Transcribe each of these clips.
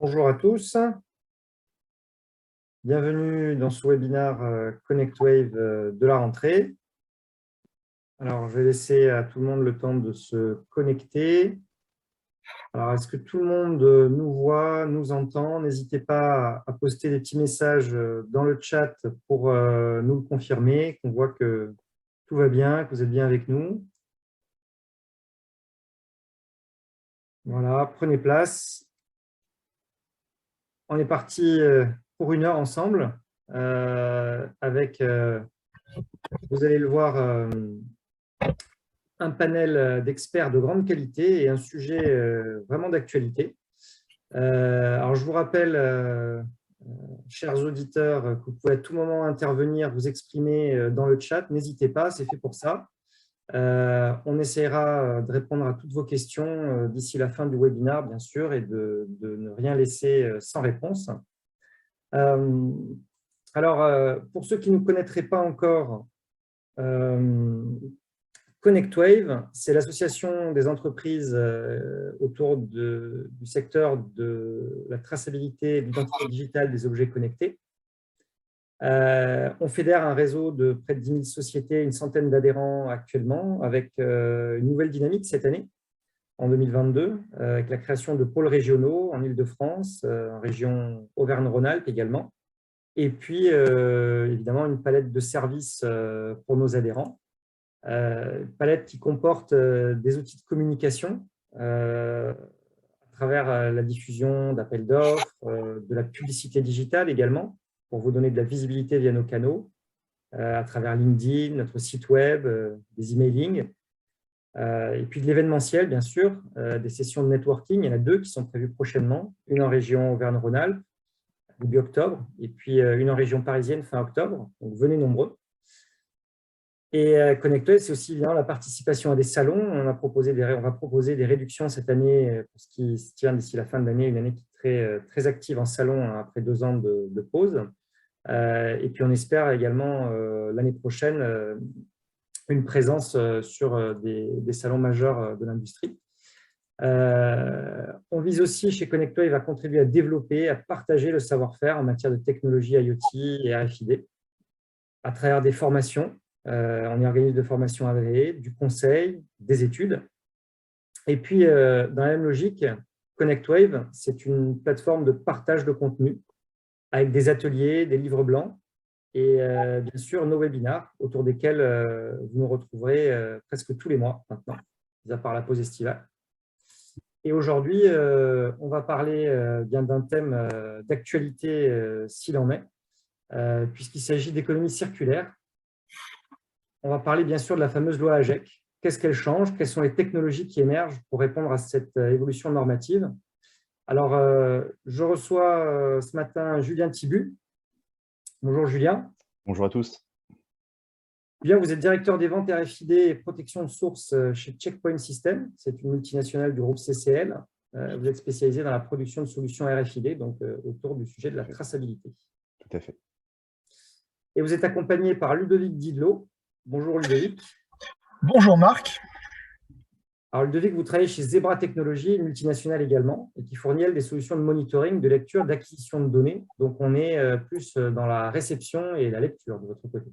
Bonjour à tous, bienvenue dans ce webinaire ConnectWave de la rentrée. Alors, je vais laisser à tout le monde le temps de se connecter. Alors, est-ce que tout le monde nous voit, nous entend? N'hésitez pas à poster des petits messages dans le chat pour nous le confirmer, qu'on voit que tout va bien, que vous êtes bien avec nous. Voilà, prenez place. On est parti pour 1 heure ensemble avec, vous allez le voir, un panel d'experts de grande qualité et un sujet vraiment d'actualité. Alors, je vous rappelle, chers auditeurs, que vous pouvez à tout moment intervenir, vous exprimer dans le chat. N'hésitez pas, c'est fait pour ça. On essaiera de répondre à toutes vos questions d'ici la fin du webinaire, bien sûr, et de ne rien laisser sans réponse. Alors, pour ceux qui ne connaîtraient pas encore, ConnectWave, c'est l'association des entreprises autour du secteur de la traçabilité et de l'identité digitale des objets connectés. On fédère un réseau de près de 10 000 sociétés, une centaine d'adhérents actuellement, avec une nouvelle dynamique cette année, en 2022, avec la création de pôles régionaux en Île-de-France, en région Auvergne-Rhône-Alpes également, et puis évidemment une palette de services pour nos adhérents. Palette qui comporte des outils de communication à travers la diffusion d'appels d'offres, de la publicité digitale également, pour vous donner de la visibilité via nos canaux, à travers LinkedIn, notre site web, des emailing, et puis de l'événementiel, bien sûr, des sessions de networking. Il y en a 2 qui sont prévues prochainement, une en région Auvergne-Rhône-Alpes, début octobre, et puis une en région parisienne fin octobre. Donc, venez nombreux. Et ConnectWave, c'est aussi bien la participation à des salons. On va proposer des réductions cette année pour ce qui se tient d'ici la fin de l'année, une année qui est très active en salon après 2 ans de pause. Et puis, on espère également l'année prochaine une présence sur des salons majeurs de l'industrie. On vise aussi chez ConnectWave à contribuer à développer, à partager le savoir-faire en matière de technologie IoT et RFID à travers des formations. On y organise de formations agréées, du conseil, des études. Et puis, dans la même logique, ConnectWave, c'est une plateforme de partage de contenu avec des ateliers, des livres blancs et bien sûr nos webinaires autour desquels vous nous retrouverez presque tous les mois maintenant, mis à part la pause estivale. Et aujourd'hui, on va parler bien d'un thème d'actualité s'il en est, puisqu'il s'agit d'économie circulaire. On va parler bien sûr de la fameuse loi AGEC. Qu'est-ce qu'elle change? Quelles sont les technologies qui émergent pour répondre à cette évolution normative? Alors, je reçois ce matin Julien Thibu. Bonjour Julien. Bonjour à tous. Julien, vous êtes directeur des ventes RFID et protection de source chez Checkpoint Systems. C'est une multinationale du groupe CCL. Vous êtes spécialisé dans la production de solutions RFID, donc autour du sujet de la traçabilité. Tout à fait. Et vous êtes accompagné par Ludovic Didlot. Bonjour Ludovic. Bonjour Marc. Alors Ludovic, vous travaillez chez Zebra Technologies, une multinationale également, et qui fournit elle des solutions de monitoring, de lecture, d'acquisition de données. Donc on est plus dans la réception et la lecture de votre côté.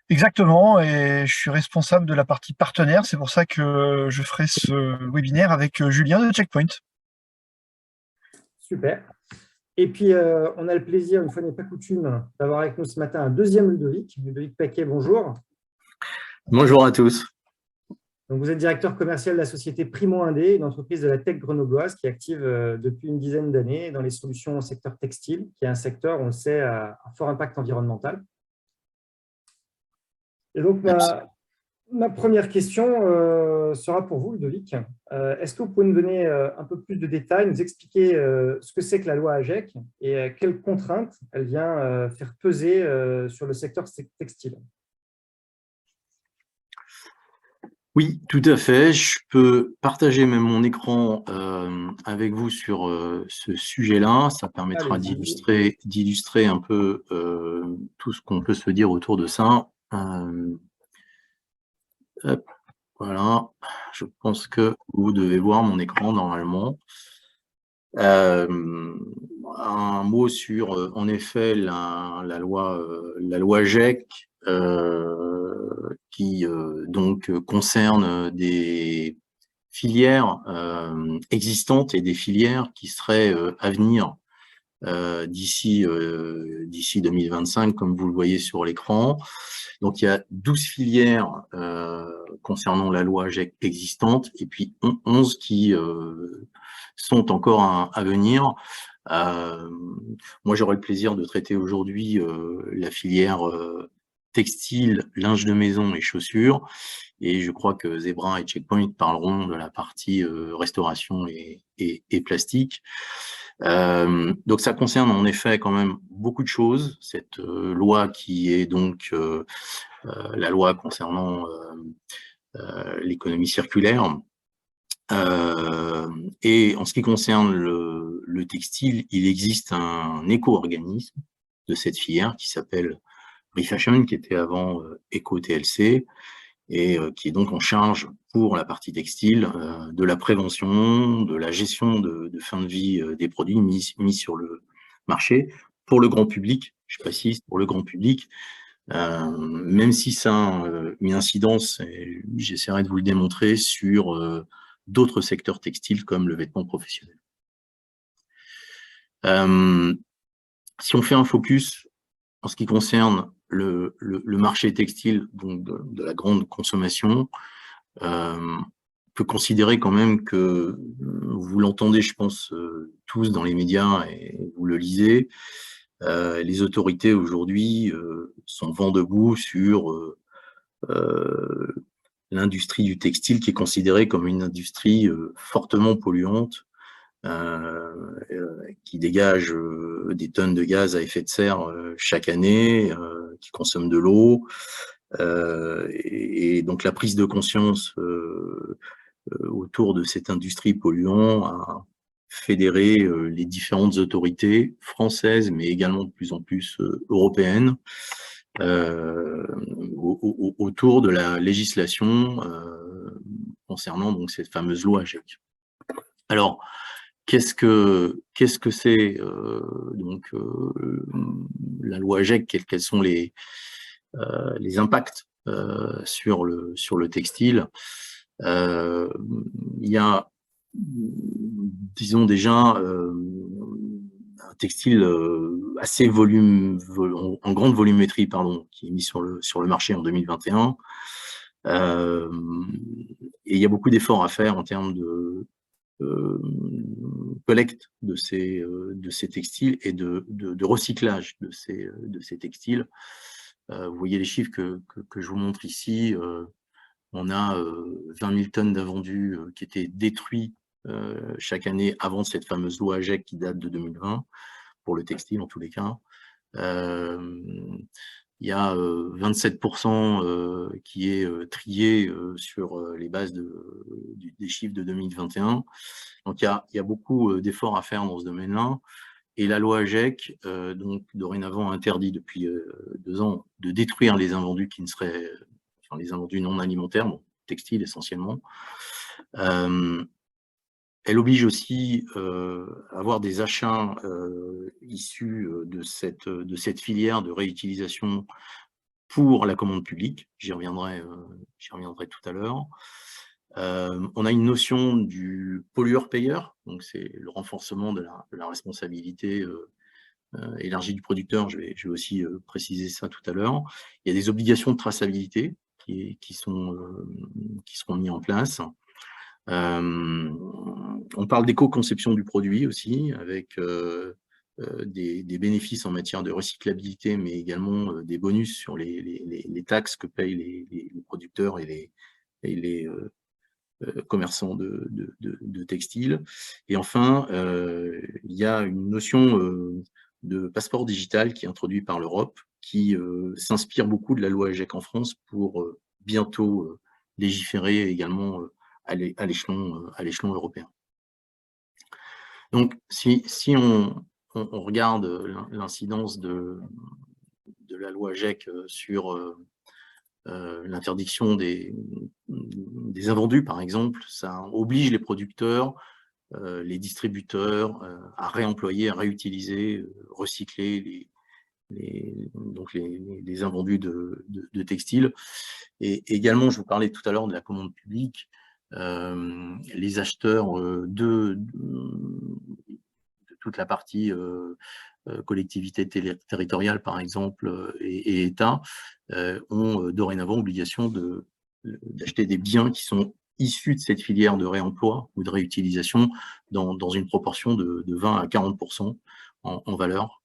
Exactement, et je suis responsable de la partie partenaire. C'est pour ça que je ferai ce webinaire avec Julien de Checkpoint. Super. Et puis, on a le plaisir, une fois n'est pas coutume, d'avoir avec nous ce matin un deuxième Ludovic. Ludovic Paquet, bonjour. Bonjour à tous. Donc, vous êtes directeur commercial de la société Primo Indé, une entreprise de la tech grenobloise qui est active depuis une dizaine d'années dans les solutions au secteur textile, qui est un secteur, on le sait, à fort impact environnemental. Et donc, ma première question sera pour vous, Ludovic. Est-ce que vous pouvez nous donner un peu plus de détails, nous expliquer ce que c'est que la loi AGEC et quelles contraintes elle vient faire peser sur le secteur textile? Oui, tout à fait. Je peux partager même mon écran avec vous sur ce sujet-là. Ça permettra d'illustrer un peu tout ce qu'on peut se dire autour de ça. Hop, voilà, je pense que vous devez voir mon écran normalement. Un mot sur, en effet, la loi GEC, qui donc concerne des filières existantes et des filières qui seraient à venir d'ici 2025, comme vous le voyez sur l'écran. Donc, il y a 12 filières concernant la loi GEC existante, et puis 11 qui sont encore à venir. Moi, j'aurai le plaisir de traiter aujourd'hui la filière textile, linge de maison et chaussures. Et je crois que Zebra et Checkpoint parleront de la partie restauration et plastique. Donc, ça concerne en effet quand même beaucoup de choses. Cette loi qui est donc la loi concernant l'économie circulaire. Et en ce qui concerne le textile, il existe un éco-organisme de cette filière qui s'appelle Refashion, qui était avant Eco-TLC, et qui est donc en charge pour la partie textile de la prévention, de la gestion de fin de vie des produits mis sur le marché pour le grand public, je précise, pour le grand public, même si ça a une incidence, et j'essaierai de vous le démontrer, sur d'autres secteurs textiles comme le vêtement professionnel. Si on fait un focus en ce qui concerne le marché textile, donc de la grande consommation, on peut considérer quand même que, vous l'entendez, je pense, tous dans les médias et vous le lisez, les autorités aujourd'hui sont vent debout sur l'industrie du textile qui est considérée comme une industrie fortement polluante, qui dégage des tonnes de gaz à effet de serre chaque année, qui consomme de l'eau, et donc la prise de conscience autour de cette industrie polluante a fédéré les différentes autorités françaises, mais également de plus en plus européennes, autour de la législation concernant donc cette fameuse loi GEC. Alors, qu'est-ce que c'est donc la loi GEC? Quels sont les impacts sur le textile? Il y a, disons déjà, un textile assez en grande volumétrie, pardon, qui est mis sur le marché en 2021. Et il y a beaucoup d'efforts à faire en termes de collecte de ces textiles et de recyclage de ces textiles. Vous voyez les chiffres que je vous montre ici. On a 20 000 tonnes d'invendus qui étaient détruits chaque année avant cette fameuse loi GEC qui date de 2020, pour le textile en tous les cas. Il y a 27% qui est trié sur les bases des chiffres de 2021. Donc, il y a beaucoup d'efforts à faire dans ce domaine-là. Et la loi GEC, donc dorénavant interdit depuis 2 ans de détruire les invendus qui ne seraient, enfin, les invendus non alimentaires, bon, textiles essentiellement. Elle oblige aussi à avoir des achats issus de cette filière de réutilisation pour la commande publique. J'y reviendrai tout à l'heure. On a une notion du pollueur-payeur, donc c'est le renforcement de la responsabilité élargie du producteur. Je vais aussi préciser ça tout à l'heure. Il y a des obligations de traçabilité qui seront mises en place. On parle d'éco-conception du produit aussi, avec des bénéfices en matière de recyclabilité, mais également des bonus sur les taxes que payent les producteurs et les commerçants de textiles. Et enfin, il y a une notion de passeport digital qui est introduit par l'Europe, qui s'inspire beaucoup de la loi GEC en France pour bientôt légiférer également à l'échelon européen. Donc, si on regarde l'incidence de la loi GEC sur l'interdiction des invendus, par exemple, ça oblige les producteurs les distributeurs à réemployer, à réutiliser, recycler donc les invendus de textiles. Et également, je vous parlais tout à l'heure de la commande publique, les acheteurs de toute la partie collectivité territoriale, par exemple, et État, ont dorénavant obligation d'acheter des biens qui sont issus de cette filière de réemploi ou de réutilisation dans une proportion de 20 à 40% en valeur.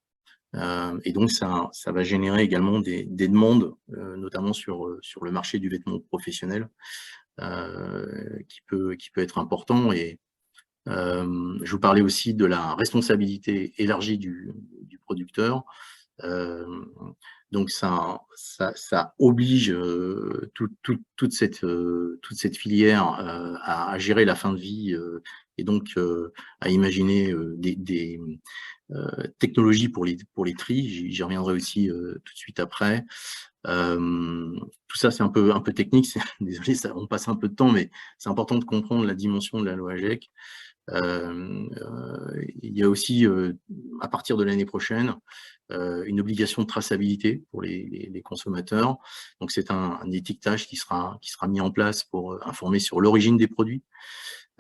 Et donc, ça va générer également des demandes, notamment sur le marché du vêtement professionnel, qui peut être important. Et je vous parlais aussi de la responsabilité élargie du producteur. Donc, ça oblige toute cette filière à gérer la fin de vie et donc à imaginer des technologies pour les tris. J'y reviendrai aussi tout de suite après. Tout ça, c'est un peu technique. Désolé, on passe un peu de temps, mais c'est important de comprendre la dimension de la loi AGEC. Il y a aussi, à partir de l'année prochaine, une obligation de traçabilité pour les consommateurs. Donc, c'est un étiquetage qui sera mis en place pour informer sur l'origine des produits.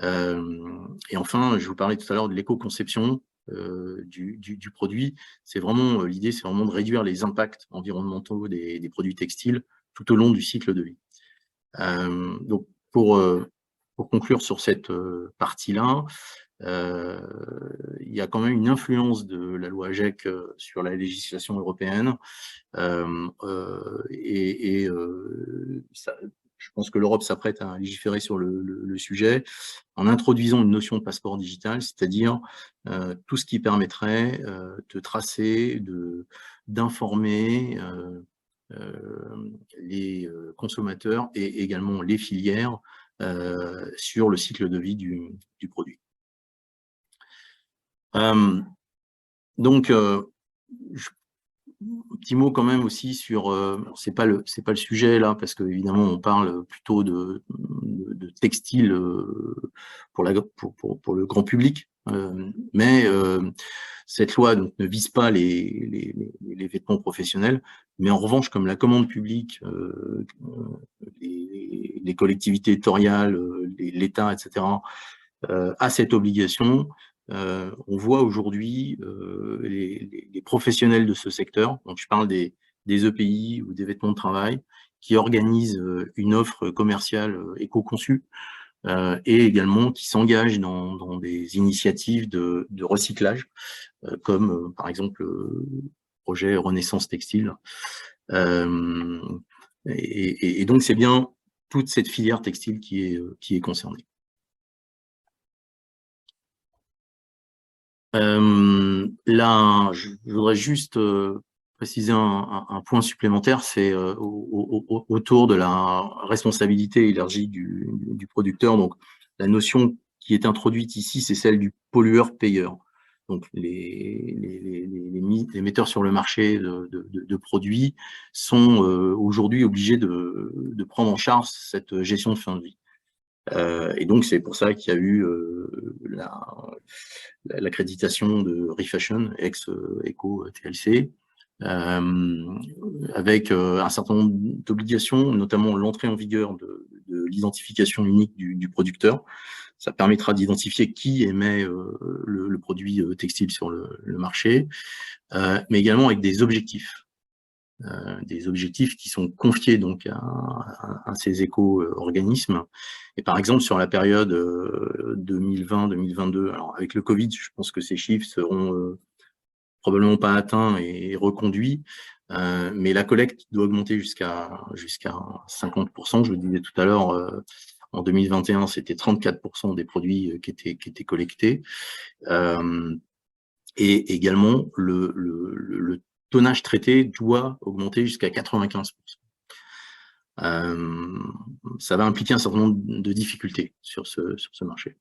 Et enfin, je vous parlais tout à l'heure de l'éco-conception du produit. C'est vraiment l'idée, c'est vraiment de réduire les impacts environnementaux des produits textiles tout au long du cycle de vie. Donc, pour conclure sur cette partie-là, il y a quand même une influence de la loi AGEC sur la législation européenne. Je pense que l'Europe s'apprête à légiférer sur le sujet en introduisant une notion de passeport digital, c'est-à-dire tout ce qui permettrait de tracer, d'informer les consommateurs et également les filières sur le cycle de vie du produit. Donc, un petit mot quand même aussi sur, c'est pas le sujet là, parce que évidemment on parle plutôt de textile pour le grand public, mais cette loi donc ne vise pas les vêtements professionnels, mais en revanche, comme la commande publique, les collectivités territoriales, l'État, etc., a cette obligation. On voit aujourd'hui les professionnels de ce secteur, donc je parle des EPI ou des vêtements de travail, qui organisent une offre commerciale éco-conçue et également qui s'engagent dans des initiatives de recyclage, comme par exemple le projet Renaissance Textile. Et donc c'est bien toute cette filière textile qui est concernée. Là, je voudrais juste préciser un point supplémentaire, c'est autour de la responsabilité élargie du producteur. Donc, la notion qui est introduite ici, c'est celle du pollueur-payeur. Donc, les metteurs sur le marché de produits sont aujourd'hui obligés de prendre en charge cette gestion de fin de vie. Et donc, c'est pour ça qu'il y a eu l'accréditation de Refashion, ex-Eco-TLC, avec un certain nombre d'obligations, notamment l'entrée en vigueur de l'identification unique du producteur. Ça permettra d'identifier qui émet le produit textile sur le marché, mais également avec des objectifs qui sont confiés donc à ces éco-organismes. Et par exemple, sur la période 2020-2022, alors avec le Covid, je pense que ces chiffres seront probablement pas atteints et reconduits, mais la collecte doit augmenter jusqu'à 50%. Je le disais tout à l'heure, en 2021, c'était 34% des produits qui étaient collectés. Et également, le tonnage traité doit augmenter jusqu'à 95%. Ça va impliquer un certain nombre de difficultés sur ce marché.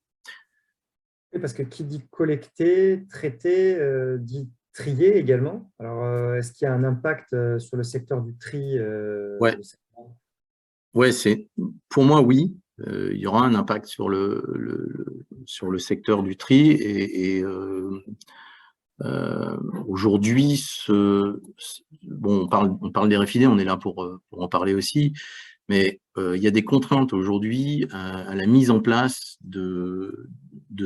Oui, parce que qui dit collecter, traiter, dit trier également. Alors, est-ce qu'il y a un impact sur le secteur du tri Ouais, pour moi, oui. il y aura un impact sur sur le secteur du tri. Et aujourd'hui, bon, on parle des RFID, on est là pour en parler aussi, mais il y a des contraintes aujourd'hui à la mise en place de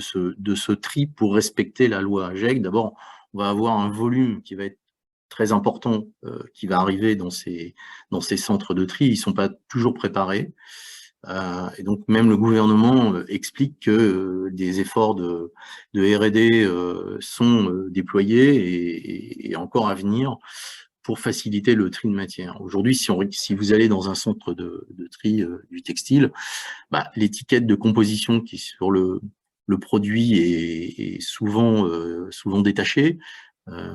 ce tri pour respecter la loi AGEC. D'abord, on va avoir un volume qui va être très important qui va arriver dans ces centres de tri. Ils ne sont pas toujours préparés. Et donc, même le gouvernement explique que des efforts de R&D sont déployés et encore à venir pour faciliter le tri de matière. Aujourd'hui, si vous allez dans un centre de tri du textile, bah, l'étiquette de composition qui est sur le produit est souvent détachée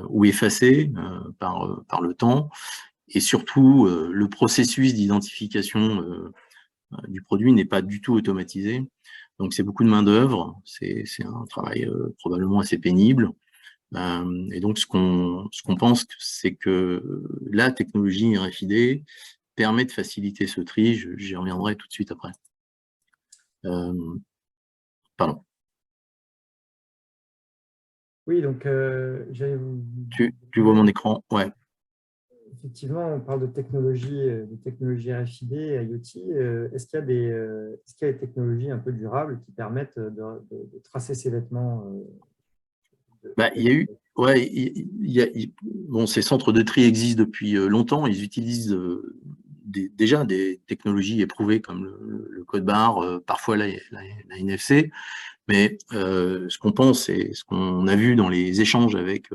ou effacée par le temps. Et surtout, le processus d'identification du produit n'est pas du tout automatisé. Donc, c'est beaucoup de main-d'œuvre, c'est un travail probablement assez pénible. Et donc, ce qu'on pense, c'est que la technologie RFID permet de faciliter ce tri. J'y reviendrai tout de suite après. Pardon. Oui, donc tu vois mon écran? Ouais. Effectivement, on parle de technologie RFID, IoT. Est-ce qu'il y a des technologies un peu durables qui permettent de tracer ces vêtements Il y a eu, bon, ces centres de tri existent depuis longtemps. Ils utilisent déjà des technologies éprouvées comme le code barre, parfois la NFC. Mais ce qu'on pense et ce qu'on a vu dans les échanges avec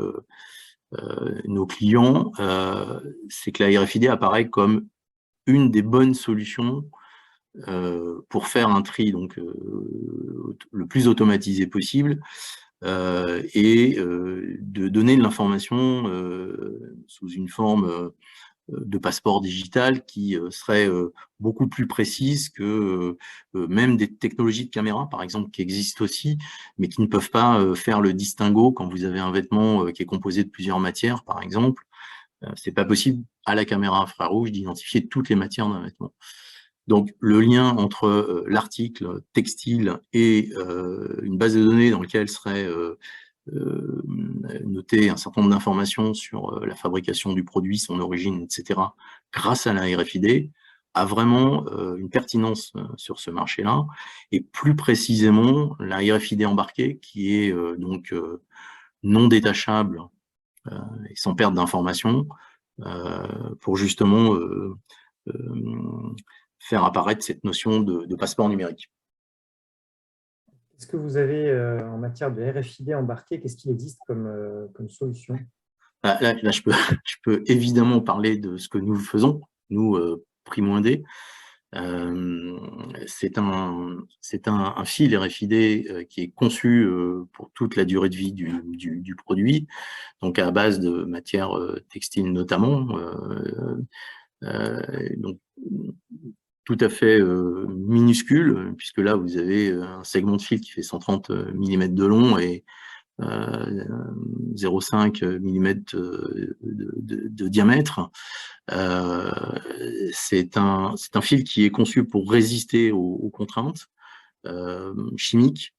nos clients, c'est que la RFID apparaît comme une des bonnes solutions pour faire un tri donc le plus automatisé possible et de donner de l'information sous une forme de passeport digital qui serait beaucoup plus précise que même des technologies de caméra, par exemple, qui existent aussi, mais qui ne peuvent pas faire le distinguo quand vous avez un vêtement qui est composé de plusieurs matières, par exemple. C'est pas possible à la caméra infrarouge d'identifier toutes les matières d'un vêtement. Donc, le lien entre l'article textile et une base de données dans laquelle serait noter un certain nombre d'informations sur la fabrication du produit, son origine, etc., grâce à la RFID, a vraiment une pertinence sur ce marché-là. Et plus précisément, la RFID embarquée, qui est donc non détachable et sans perte d'informations, pour justement faire apparaître cette notion de passeport numérique. Qu'est-ce que vous avez en matière de RFID embarqué? Qu'est-ce qu'il existe comme solution? Là, je peux évidemment parler de ce que nous faisons, nous, Primo Indé. C'est un fil RFID qui est conçu pour toute la durée de vie du produit, donc à base de matières textiles notamment. Donc, tout à fait minuscule, puisque là, vous avez un segment de fil qui fait 130 mm de long et 0,5 mm de diamètre. C'est un fil qui est conçu pour résister aux contraintes chimiques,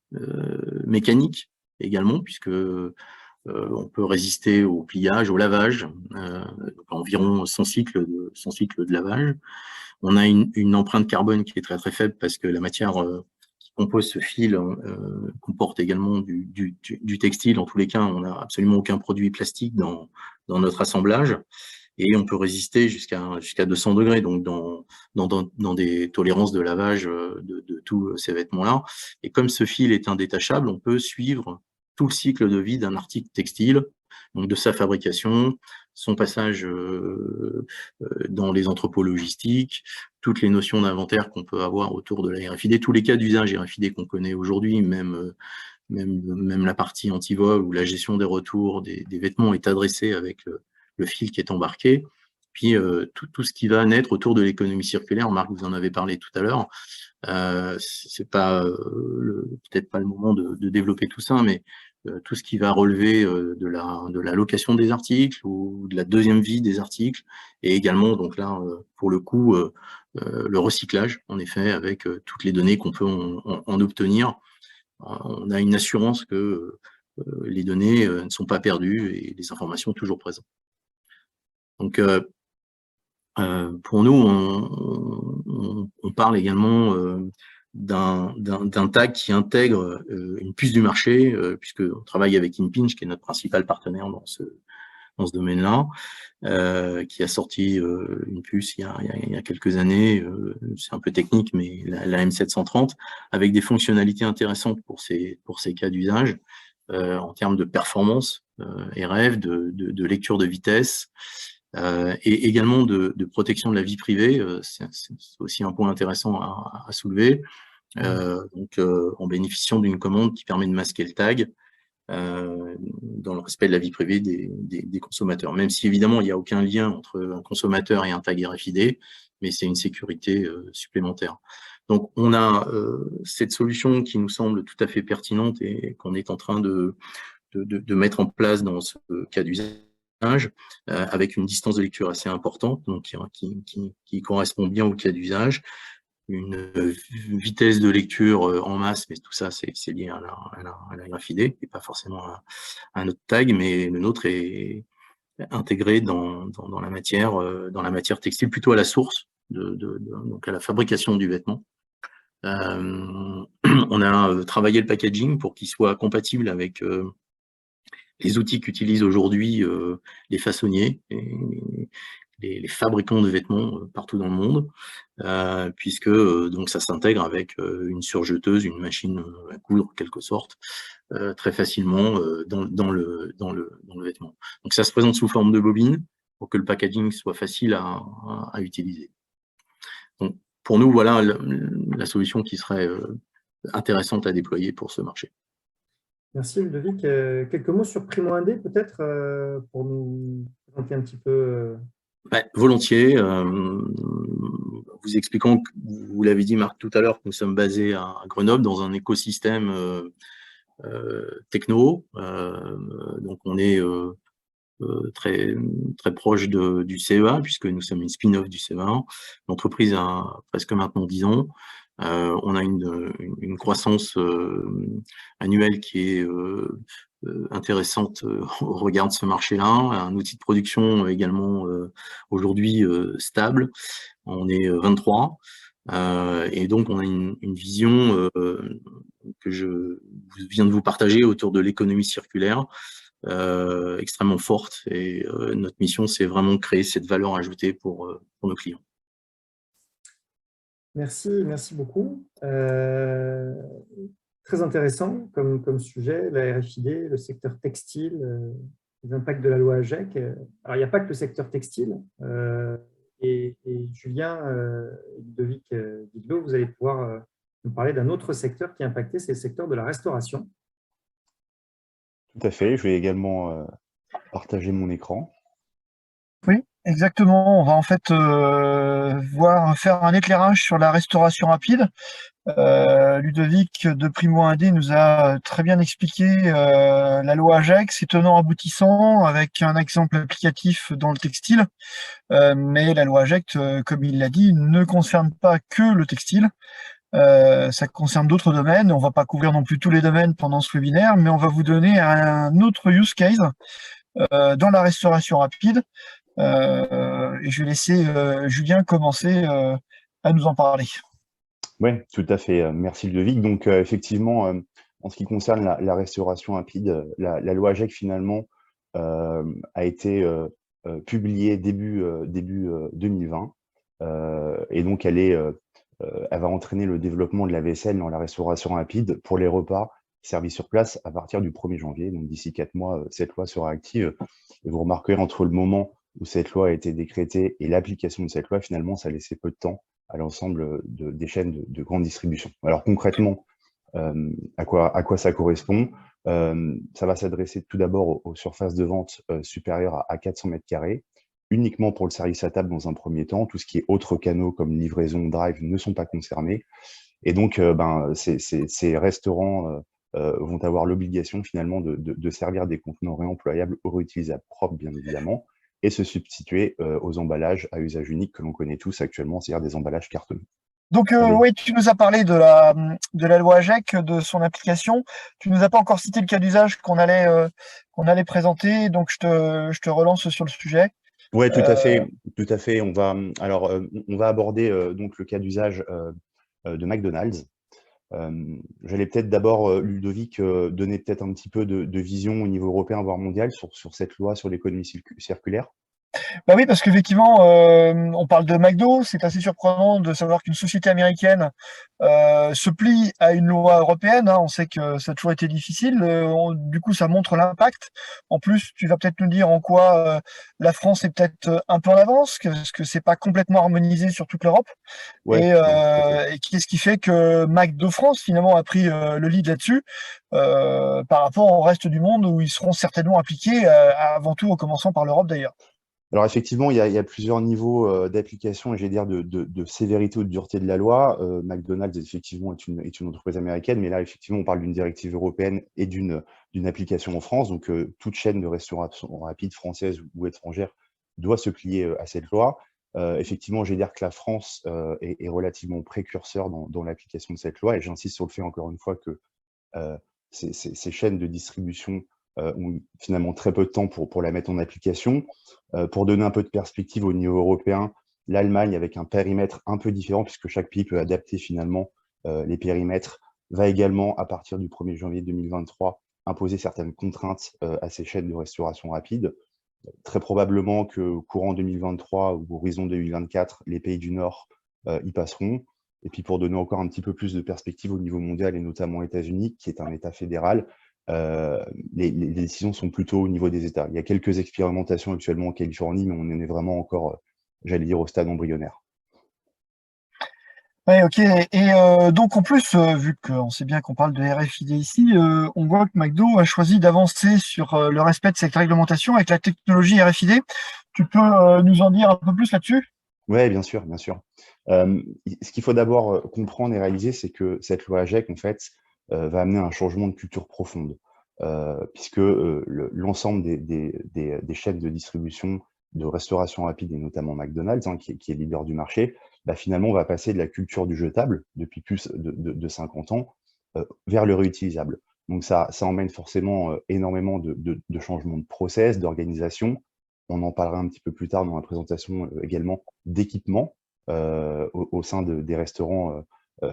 mécaniques également, puisque on peut résister au pliage, au lavage, environ 100 cycles de lavage. On a une empreinte carbone qui est très très faible parce que la matière qui compose ce fil comporte également du textile. En tous les cas, on n'a absolument aucun produit plastique dans notre assemblage et on peut résister jusqu'à 200 degrés, donc dans des tolérances de lavage de tous ces vêtements-là. Et comme ce fil est indétachable, on peut suivre tout le cycle de vie d'un article textile, donc de sa fabrication, son passage dans les entrepôts logistiques, toutes les notions d'inventaire qu'on peut avoir autour de la RFID, tous les cas d'usage RFID qu'on connaît aujourd'hui, même la partie anti-vol ou la gestion des retours des vêtements est adressée avec le fil qui est embarqué. Puis tout ce qui va naître autour de l'économie circulaire, Marc, vous en avez parlé tout à l'heure, c'est pas peut-être pas le moment de développer tout ça, mais tout ce qui va relever de la location des articles ou de la deuxième vie des articles, et également, donc là, pour le coup, le recyclage, en effet, avec toutes les données qu'on peut en obtenir. On a une assurance que les données ne sont pas perdues et les informations toujours présentes. Donc, pour nous, on parle également d'un tag qui intègre une puce du marché, puisqu'on travaille avec Impinj, qui est notre principal partenaire dans ce domaine-là, qui a sorti une puce il y a quelques années, c'est un peu technique, mais la M730, avec des fonctionnalités intéressantes pour ces cas d'usage, en termes de performance, RF, de lecture de vitesse, et également de protection de la vie privée. C'est aussi un point intéressant à soulever. Donc, en bénéficiant d'une commande qui permet de masquer le tag, dans le respect de la vie privée des consommateurs. Même si évidemment il n'y a aucun lien entre un consommateur et un tag RFID, mais c'est une sécurité supplémentaire. Donc on a cette solution qui nous semble tout à fait pertinente et qu'on est en train de mettre en place dans ce cas d'usage, avec une distance de lecture assez importante, donc qui correspond bien au cas d'usage, une vitesse de lecture en masse, mais tout ça c'est lié à la RFID et pas forcément à un autre tag, mais le nôtre est intégré dans la matière textile, plutôt à la source, donc à la fabrication du vêtement. On a travaillé le packaging pour qu'il soit compatible avec les outils qu'utilisent aujourd'hui les façonniers, les fabricants de vêtements partout dans le monde, puisque donc ça s'intègre avec une surjeteuse, une machine à coudre en quelque sorte, très facilement dans le vêtement. Donc ça se présente sous forme de bobine pour que le packaging soit facile à utiliser. Donc pour nous, voilà la solution qui serait intéressante à déployer pour ce marché. Merci Ludovic. Quelques mots sur Primo Indé peut-être pour nous présenter un petit peu. Volontiers. Vous expliquant, vous l'avez dit Marc tout à l'heure, que nous sommes basés à Grenoble dans un écosystème techno. Donc on est très proche du CEA, puisque nous sommes une spin-off du CEA. L'entreprise a presque maintenant 10 ans. On a une croissance annuelle qui est intéressante au regard de ce marché-là, un outil de production également aujourd'hui stable. On est 23 et donc on a une vision que je viens de vous partager autour de l'économie circulaire, extrêmement forte, et notre mission c'est vraiment de créer cette valeur ajoutée pour nos clients. Merci beaucoup. Très intéressant comme sujet, la RFID, le secteur textile, les impacts de la loi AGEC. Alors, il n'y a pas que le secteur textile. Et Julien, Ludovic Didlot, vous allez pouvoir nous parler d'un autre secteur qui est impacté, c'est le secteur de la restauration. Tout à fait. Je vais également partager mon écran. Oui, exactement. On va en fait faire un éclairage sur la restauration rapide. Ludovic de Primo Indé nous a très bien expliqué la loi AGEC, ses tenants aboutissants, avec un exemple applicatif dans le textile. Mais la loi AGEC, comme il l'a dit, ne concerne pas que le textile. Ça concerne d'autres domaines. On ne va pas couvrir non plus tous les domaines pendant ce webinaire, mais on va vous donner un autre use case dans la restauration rapide. Et je vais laisser Julien commencer à nous en parler. Oui, tout à fait. Merci Ludovic. Donc effectivement, en ce qui concerne la restauration rapide, la loi AGEC finalement a été publiée début 2020. Et donc elle va entraîner le développement de la vaisselle dans la restauration rapide pour les repas servis sur place à partir du 1er janvier. Donc d'ici 4 mois, cette loi sera active. Et vous remarquerez, entre le moment où cette loi a été décrétée et l'application de cette loi, finalement, ça a laissé peu de temps à l'ensemble des chaînes de grande distribution. Alors concrètement, à quoi ça correspond? Ça va s'adresser tout d'abord aux surfaces de vente supérieures à 400 mètres carrés, uniquement pour le service à table dans un premier temps. Tout ce qui est autres canaux comme livraison, drive ne sont pas concernés. Et donc, ces restaurants vont avoir l'obligation finalement de servir des contenants réemployables ou réutilisables propres, bien évidemment, et se substituer aux emballages à usage unique que l'on connaît tous actuellement, c'est-à-dire des emballages cartonnés. Donc, oui, tu nous as parlé de la loi AGEC, de son application. Tu nous as pas encore cité le cas d'usage qu'on allait présenter, donc je te relance sur le sujet. Oui, tout à fait. On va aborder donc le cas d'usage de McDonald's. J'allais peut-être d'abord, Ludovic, donner peut-être un petit peu de vision au niveau européen, voire mondial, sur cette loi sur l'économie circulaire. Bah oui, parce qu'effectivement, on parle de McDo, c'est assez surprenant de savoir qu'une société américaine se plie à une loi européenne, hein. On sait que ça a toujours été difficile. Du coup, ça montre l'impact. En plus, tu vas peut-être nous dire en quoi la France est peut-être un peu en avance, parce que c'est pas complètement harmonisé sur toute l'Europe. Ouais, Et qu'est-ce qui fait que McDo France, finalement, a pris le lead là-dessus par rapport au reste du monde où ils seront certainement appliqués, avant tout, en commençant par l'Europe d'ailleurs. Alors effectivement, il y a plusieurs niveaux d'application et j'allais dire de sévérité ou de dureté de la loi. McDonald's, effectivement, est une entreprise américaine, mais là, effectivement, on parle d'une directive européenne et d'une application en France. Donc, toute chaîne de restauration rapide française ou étrangère doit se plier à cette loi. Effectivement, j'allais dire que la France est relativement précurseur dans l'application de cette loi, et j'insiste sur le fait, encore une fois, que ces chaînes de distribution ont finalement très peu de temps pour la mettre en application. Pour donner un peu de perspective au niveau européen, l'Allemagne, avec un périmètre un peu différent, puisque chaque pays peut adapter finalement les périmètres, va également, à partir du 1er janvier 2023, imposer certaines contraintes à ces chaînes de restauration rapide. Très probablement qu'au courant 2023 ou horizon 2024, les pays du Nord y passeront. Et puis pour donner encore un petit peu plus de perspective au niveau mondial, et notamment aux États-Unis, qui est un État fédéral, les décisions sont plutôt au niveau des États. Il y a quelques expérimentations actuellement en Californie, mais on en est vraiment encore, j'allais dire, au stade embryonnaire. Ouais, ok. Et donc en plus, vu qu'on sait bien qu'on parle de RFID ici, on voit que McDo a choisi d'avancer sur le respect de cette réglementation avec la technologie RFID. Tu peux nous en dire un peu plus là-dessus? Oui, bien sûr, bien sûr. Ce qu'il faut d'abord comprendre et réaliser, c'est que cette loi AGEC, en fait, va amener un changement de culture profonde, puisque l'ensemble des chaînes de distribution de restauration rapide, et notamment McDonald's, hein, qui est leader du marché, bah, finalement, on va passer de la culture du jetable depuis plus de 50 ans vers le réutilisable. Donc ça emmène forcément énormément de changements de process, d'organisation. On en parlera un petit peu plus tard dans la présentation également d'équipements au sein des restaurants.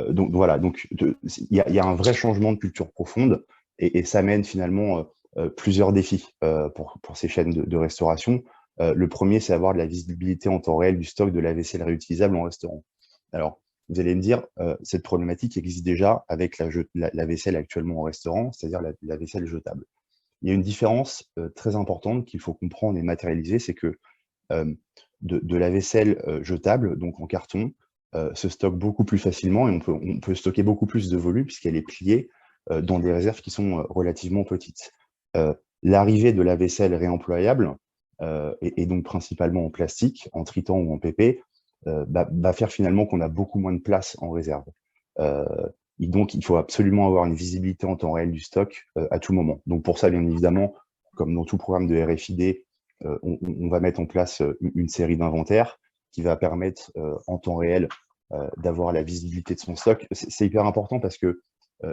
Donc voilà, il y a un vrai changement de culture profonde et ça mène finalement plusieurs défis pour ces chaînes de restauration. Le premier, c'est avoir de la visibilité en temps réel du stock de la vaisselle réutilisable en restaurant. Alors, vous allez me dire, cette problématique existe déjà avec la vaisselle actuellement en restaurant, c'est-à-dire la vaisselle jetable. Il y a une différence très importante qu'il faut comprendre et matérialiser, c'est que de la vaisselle jetable, donc en carton, se stocke beaucoup plus facilement et on peut stocker beaucoup plus de volume puisqu'elle est pliée dans des réserves qui sont relativement petites. L'arrivée de la vaisselle réemployable, et donc principalement en plastique, en tritan ou en PP, va faire finalement qu'on a beaucoup moins de place en réserve. Et donc, il faut absolument avoir une visibilité en temps réel du stock à tout moment. Donc, pour ça, bien évidemment, comme dans tout programme de RFID, on va mettre en place une série d'inventaires qui va permettre en temps réel d'avoir la visibilité de son stock. C'est hyper important parce que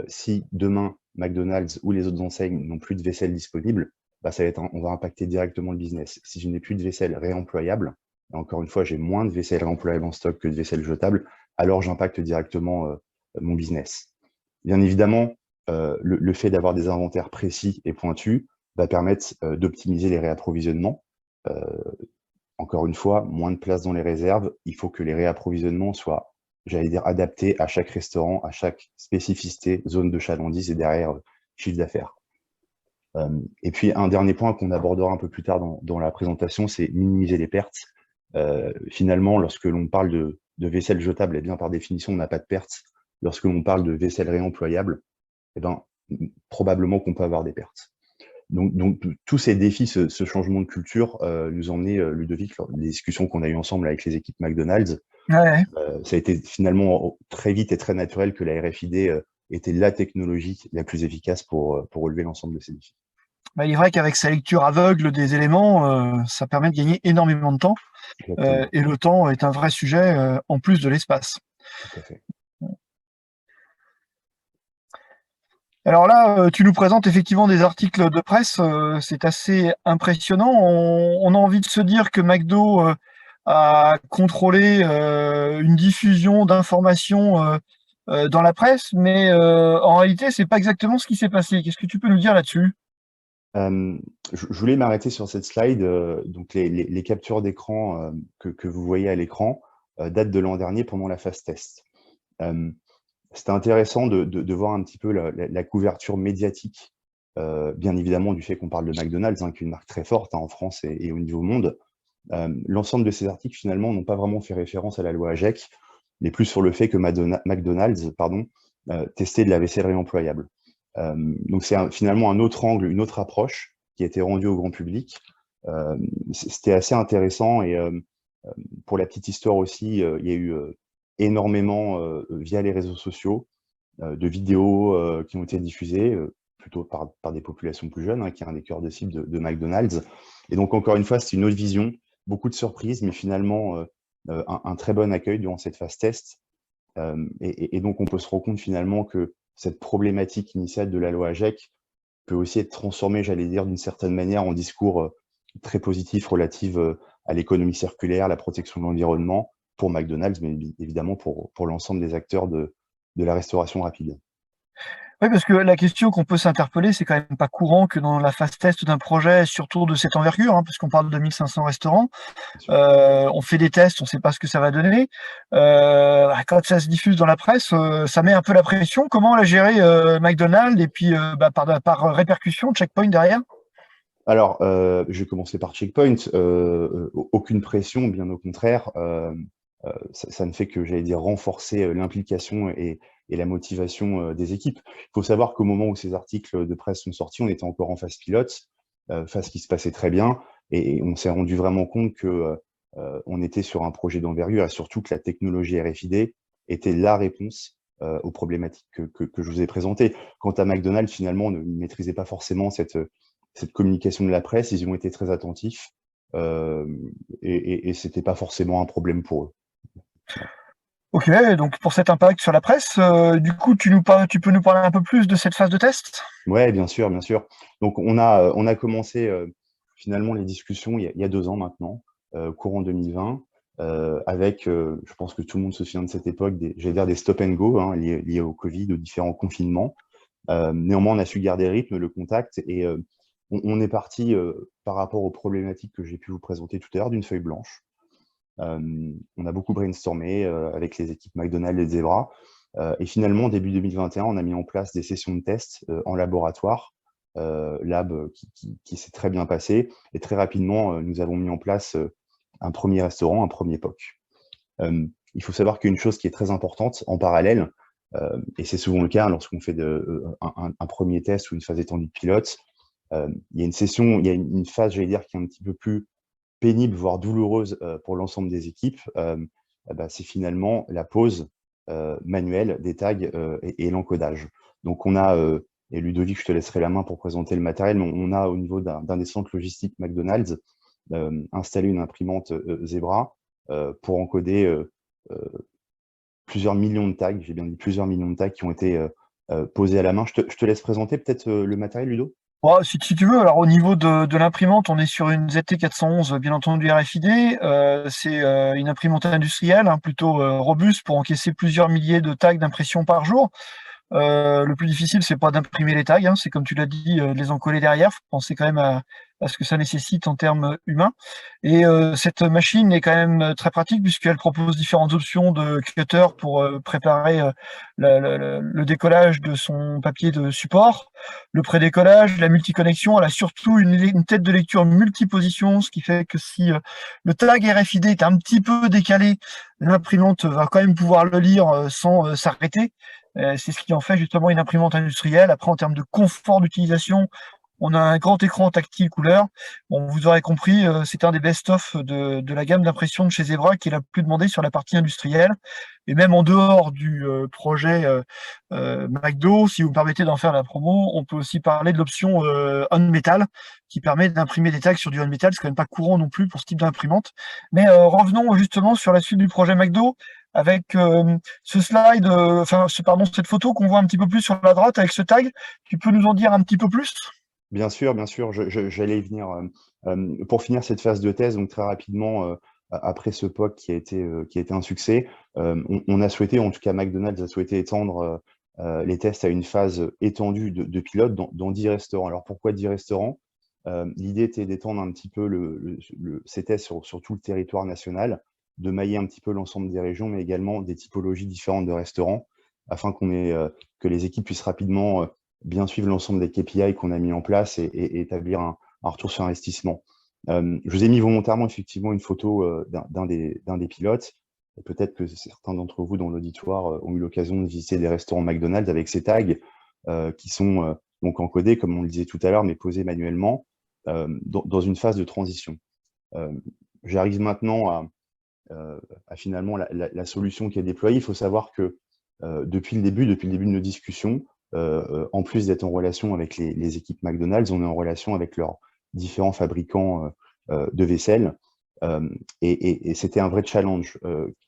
si demain, McDonald's ou les autres enseignes n'ont plus de vaisselle disponible, bah, on va impacter directement le business. Si je n'ai plus de vaisselle réemployable, et encore une fois, j'ai moins de vaisselle réemployable en stock que de vaisselle jetable, alors j'impacte directement mon business. Bien évidemment, le fait d'avoir des inventaires précis et pointus va permettre d'optimiser les réapprovisionnements. Encore une fois, moins de place dans les réserves. Il faut que les réapprovisionnements soient, j'allais dire, adaptés à chaque restaurant, à chaque spécificité, zone de chalandise et derrière chiffre d'affaires. Et puis, un dernier point qu'on abordera un peu plus tard dans la présentation, c'est minimiser les pertes. Finalement, lorsque l'on parle de vaisselle jetable, eh bien, par définition, on n'a pas de pertes. Lorsque l'on parle de vaisselle réemployable, eh ben, probablement qu'on peut avoir des pertes. Donc tous ces défis, ce changement de culture nous ont emmené, Ludovic, lors des discussions qu'on a eues ensemble avec les équipes McDonald's. Ouais. Ça a été finalement très vite et très naturel que la RFID était la technologie la plus efficace pour relever l'ensemble de ces défis. Il est vrai qu'avec sa lecture aveugle des éléments, ça permet de gagner énormément de temps. Et le temps est un vrai sujet en plus de l'espace. Tout à fait. Alors là, tu nous présentes effectivement des articles de presse, c'est assez impressionnant. On a envie de se dire que McDo a contrôlé une diffusion d'informations dans la presse, mais en réalité, c'est pas exactement ce qui s'est passé. Qu'est-ce que tu peux nous dire là-dessus? Je voulais m'arrêter sur cette slide. Donc les captures d'écran que vous voyez à l'écran datent de l'an dernier pendant la phase test. C'était intéressant de voir un petit peu la couverture médiatique, bien évidemment du fait qu'on parle de McDonald's, qui est une marque très forte en France et au niveau monde. L'ensemble de ces articles, finalement, n'ont pas vraiment fait référence à la loi AGEC, mais plus sur le fait que McDonald's testait de la vaisselle réemployable. Donc c'est finalement un autre angle, une autre approche qui a été rendue au grand public. C'était assez intéressant et pour la petite histoire aussi, il y a eu énormément, via les réseaux sociaux, de vidéos qui ont été diffusées, plutôt par des populations plus jeunes, qui est un des cœurs de cible de McDonald's. Et donc, encore une fois, c'est une autre vision, beaucoup de surprises, mais finalement, un très bon accueil durant cette phase test. Et donc, on peut se rendre compte finalement que cette problématique initiale de la loi AGEC peut aussi être transformée, j'allais dire, d'une certaine manière, en discours très positif relatif à l'économie circulaire, la protection de l'environnement, pour McDonald's, mais évidemment pour l'ensemble des acteurs de la restauration rapide. Oui, parce que la question qu'on peut s'interpeller, c'est quand même pas courant que dans la phase test d'un projet, surtout de cette envergure, puisqu'on parle de 1500 restaurants, on fait des tests, on ne sait pas ce que ça va donner. Quand ça se diffuse dans la presse, ça met un peu la pression. Comment la gérer McDonald's et puis par répercussion, Checkpoint derrière? Alors, je vais commencer par Checkpoint. Aucune pression, bien au contraire. Ça ne fait que, j'allais dire, renforcer l'implication et la motivation des équipes. Il faut savoir qu'au moment où ces articles de presse sont sortis, on était encore en phase pilote, phase qui se passait très bien, et on s'est rendu vraiment compte que on était sur un projet d'envergure et surtout que la technologie RFID était la réponse aux problématiques que je vous ai présentées. Quant à McDonald's, finalement, on ne maîtrisait pas forcément cette communication de la presse, ils y ont été très attentifs et c'était pas forcément un problème pour eux. Ok, donc pour cet impact sur la presse, du coup, tu peux nous parler un peu plus de cette phase de test? Ouais, bien sûr, bien sûr. Donc on a commencé finalement les discussions il y a 2 ans maintenant, courant 2020, avec, je pense que tout le monde se souvient de cette époque, des stop and go liés au Covid, aux différents confinements. Néanmoins, on a su garder le rythme, le contact, et on est parti par rapport aux problématiques que j'ai pu vous présenter tout à l'heure d'une feuille blanche. On a beaucoup brainstormé avec les équipes McDonald's et Zebra. Et finalement, début 2021, on a mis en place des sessions de tests en laboratoire, lab qui s'est très bien passé. Et très rapidement, nous avons mis en place un premier restaurant, un premier POC. Il faut savoir qu'une chose qui est très importante en parallèle, et c'est souvent le cas lorsqu'on fait un premier test ou une phase étendue de pilote, il y a une phase, j'allais dire, qui est un petit peu plus pénible, voire douloureuse pour l'ensemble des équipes. C'est finalement la pose manuelle des tags et l'encodage. Donc on a, et Ludovic, je te laisserai la main pour présenter le matériel, mais on a au niveau d'un des centres logistiques McDonald's installé une imprimante Zebra pour encoder plusieurs millions de tags, j'ai bien dit plusieurs millions de tags qui ont été posés à la main. Je te laisse présenter peut-être le matériel, Ludo. Si tu veux, alors au niveau de l'imprimante, on est sur une ZT411, bien entendu RFID. C'est une imprimante industrielle, plutôt robuste pour encaisser plusieurs milliers de tags d'impression par jour. Le plus difficile, c'est pas d'imprimer les tags, c'est comme tu l'as dit, de les encoller derrière. Faut penser quand même à ce que ça nécessite en termes humains. Et cette machine est quand même très pratique puisqu'elle propose différentes options de cutter pour préparer le décollage de son papier de support, le pré-décollage, la multiconnexion. Elle a surtout une tête de lecture multiposition, ce qui fait que si le tag RFID est un petit peu décalé, l'imprimante va quand même pouvoir le lire sans s'arrêter. C'est ce qui en fait justement une imprimante industrielle. Après, en termes de confort d'utilisation, On a un grand écran tactile couleur. Bon, vous aurez compris, c'est un des best-of de la gamme d'impression de chez Zebra qui est la plus demandée sur la partie industrielle. Et même en dehors du projet McDo, si vous me permettez d'en faire la promo, on peut aussi parler de l'option on metal qui permet d'imprimer des tags sur du on metal. C'est quand même pas courant non plus pour ce type d'imprimante. Mais revenons justement sur la suite du projet McDo avec ce slide, cette photo qu'on voit un petit peu plus sur la droite avec ce tag. Tu peux nous en dire un petit peu plus? Bien sûr, j'allais y venir. Pour finir cette phase de thèse, donc très rapidement, après ce POC qui a été un succès, on a souhaité, en tout cas McDonald's a souhaité étendre les tests à une phase étendue de pilote dans 10 restaurants. Alors pourquoi 10 restaurants? L'idée était d'étendre un petit peu ces tests sur tout le territoire national, de mailler un petit peu l'ensemble des régions, mais également des typologies différentes de restaurants, afin que les équipes puissent rapidement bien suivre l'ensemble des KPI qu'on a mis en place et établir un retour sur investissement. Je vous ai mis volontairement effectivement une photo d'un des pilotes. Peut-être que certains d'entre vous dans l'auditoire ont eu l'occasion de visiter des restaurants McDonald's avec ces tags qui sont donc encodés, comme on le disait tout à l'heure, mais posés manuellement dans une phase de transition. J'arrive maintenant à finalement la solution qui est déployée. Il faut savoir que depuis le début de nos discussions, en plus d'être en relation avec les équipes McDonald's, on est en relation avec leurs différents fabricants de vaisselle. Et c'était un vrai challenge.